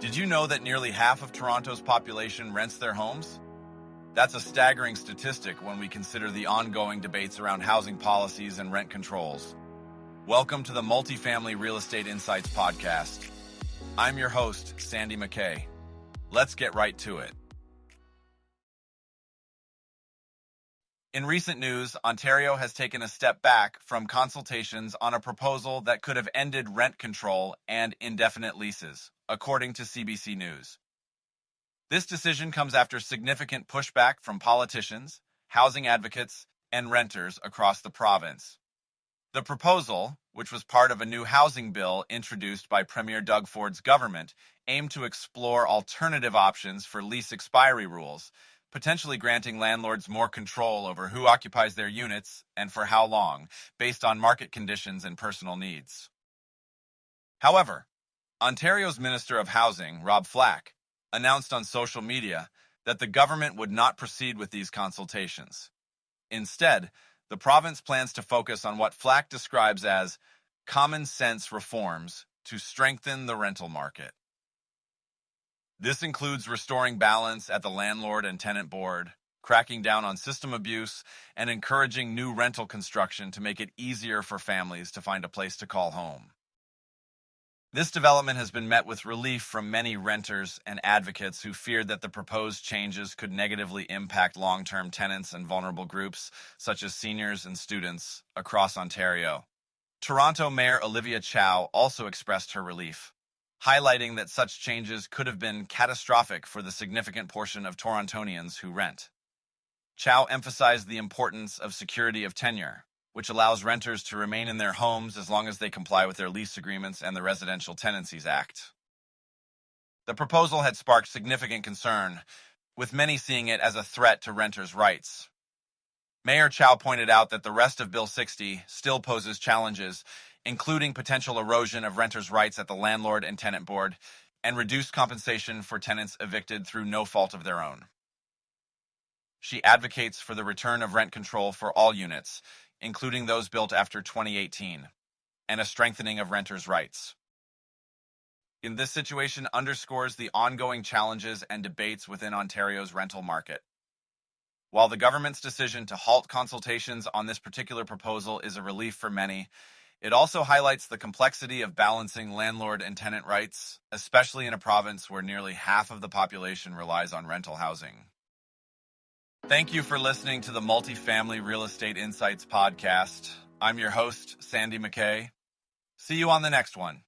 Did you know that nearly half of Toronto's population rents their homes? That's a staggering statistic when we consider the ongoing debates around housing policies and rent controls. Welcome to the Multifamily Real Estate Insights podcast. I'm your host, Sandy MacKay. Let's get right to it. In recent news, Ontario has taken a step back from consultations on a proposal that could have ended rent control and indefinite leases, according to CBC News. This decision comes after significant pushback from politicians, housing advocates, and renters across the province. The proposal, which was part of a new housing bill introduced by Premier Doug Ford's government, aimed to explore alternative options for lease expiry rules, potentially granting landlords more control over who occupies their units and for how long, based on market conditions and personal needs. However, Ontario's Minister of Housing, Rob Flack, announced on social media that the government would not proceed with these consultations. Instead, the province plans to focus on what Flack describes as common sense reforms to strengthen the rental market. This includes restoring balance at the landlord and tenant board, cracking down on system abuse, and encouraging new rental construction to make it easier for families to find a place to call home. This development has been met with relief from many renters and advocates who feared that the proposed changes could negatively impact long-term tenants and vulnerable groups, such as seniors and students, across Ontario. Toronto Mayor Olivia Chow also expressed her relief, highlighting that such changes could have been catastrophic for the significant portion of Torontonians who rent. Chow emphasized the importance of security of tenure, which allows renters to remain in their homes as long as they comply with their lease agreements and the Residential Tenancies Act. The proposal had sparked significant concern, with many seeing it as a threat to renters' rights. Mayor Chow pointed out that the rest of Bill 60 still poses challenges, including potential erosion of renters' rights at the landlord and tenant board, and reduced compensation for tenants evicted through no fault of their own. She advocates for the return of rent control for all units, including those built after 2018, and a strengthening of renters' rights. In this situation underscores the ongoing challenges and debates within Ontario's rental market. While the government's decision to halt consultations on this particular proposal is a relief for many, it also highlights the complexity of balancing landlord and tenant rights, especially in a province where nearly half of the population relies on rental housing. Thank you for listening to the Multifamily Real Estate Insights podcast. I'm your host, Sandy MacKay. See you on the next one.